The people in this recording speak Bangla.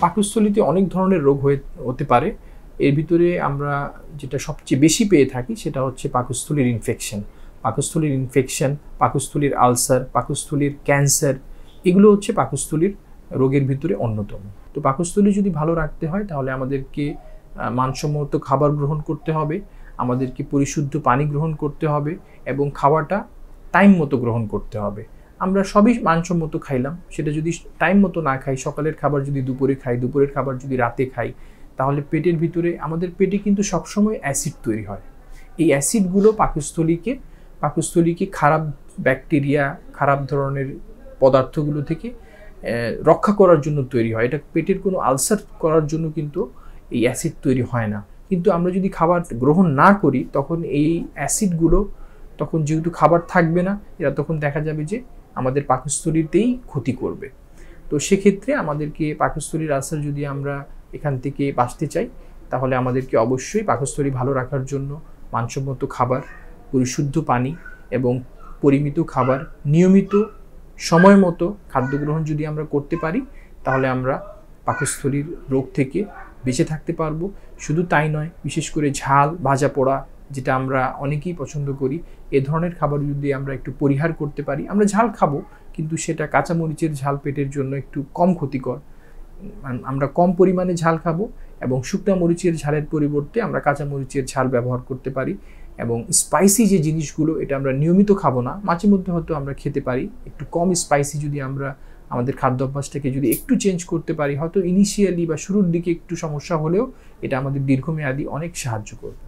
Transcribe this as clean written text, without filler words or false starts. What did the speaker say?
পাকস্থলীতে অনেক ধরনের রোগ হতে পারে। এর ভিতরে আমরা যেটা সবচেয়ে বেশি পেয়ে থাকি সেটা হচ্ছে পাকস্থলীর ইনফেকশন। পাকস্থলীর আলসার, পাকস্থলীর ক্যান্সার, এগুলো হচ্ছে পাকস্থলীর রোগের ভিতরে অন্যতম। তো পাকস্থলী যদি ভালো রাখতে হয় তাহলে আমাদেরকে মানসম্মত খাবার গ্রহণ করতে হবে, আমাদেরকে পরিশুদ্ধ পানি গ্রহণ করতে হবে এবং খাওয়াটা টাইম মতো গ্রহণ করতে হবে। আমরা সবই মানসম্মত খাইলাম, সেটা যদি টাইম মতো না খাই, সকালের খাবার যদি দুপুরে খাই, দুপুরের খাবার যদি রাতে খাই, তাহলে পেটের ভিতরে আমাদের পেটে কিন্তু সবসময় অ্যাসিড তৈরি হয়। এই অ্যাসিডগুলো পাকস্থলীকে খারাপ ব্যাকটেরিয়া, খারাপ ধরনের পদার্থগুলো থেকে রক্ষা করার জন্য তৈরি হয়। এটা পেটের কোনো আলসার করার জন্য কিন্তু এই অ্যাসিড তৈরি হয় না। কিন্তু আমরা যদি খাবার গ্রহণ না করি তখন এই অ্যাসিডগুলো তখন যেহেতু খাবার থাকবে না, এরা তখন দেখা যাবে যে আমাদের পাকস্থলীতেই ক্ষতি করবে। তো সেক্ষেত্রে আমাদেরকে পাকস্থলীর আলসার যদি আমরা এখান থেকে বাঁচতে চাই তাহলে আমাদেরকে অবশ্যই পাকস্থলী ভালো রাখার জন্য মানসম্মত খাবার, পরিশুদ্ধ পানি এবং পরিমিত খাবার, নিয়মিত সময় মতো খাদ্য গ্রহণ যদি আমরা করতে পারি তাহলে আমরা পাকস্থলীর রোগ থেকে বেঁচে থাকতে পারবো। শুধু তাই নয়, বিশেষ করে ঝাল, ভাজা পোড়া, যেটা আমরা অনেকেই পছন্দ করি, এ ধরনের খাবার যদি আমরা একটু পরিহার করতে পারি। আমরা ঝাল খাবো কিন্তু সেটা কাঁচামরিচের ঝাল পেটের জন্য একটু কম ক্ষতিকর। আমরা কম পরিমাণে ঝাল খাবো এবং শুকনো মরিচের ঝালের পরিবর্তে আমরা কাঁচামরিচের ঝাল ব্যবহার করতে পারি। এবং স্পাইসি যে জিনিসগুলো, এটা আমরা নিয়মিত খাবো না, মাঝে মধ্যে হয়তো আমরা খেতে পারি। একটু কম স্পাইসি যদি আমরা আমাদের খাদ্য অভ্যাসটাকে যদি একটু চেঞ্জ করতে পারি, হয়তো ইনিশিয়ালি বা শুরুর দিকে একটু সমস্যা হলেও এটা আমাদের দীর্ঘমেয়াদী অনেক সাহায্য করবে।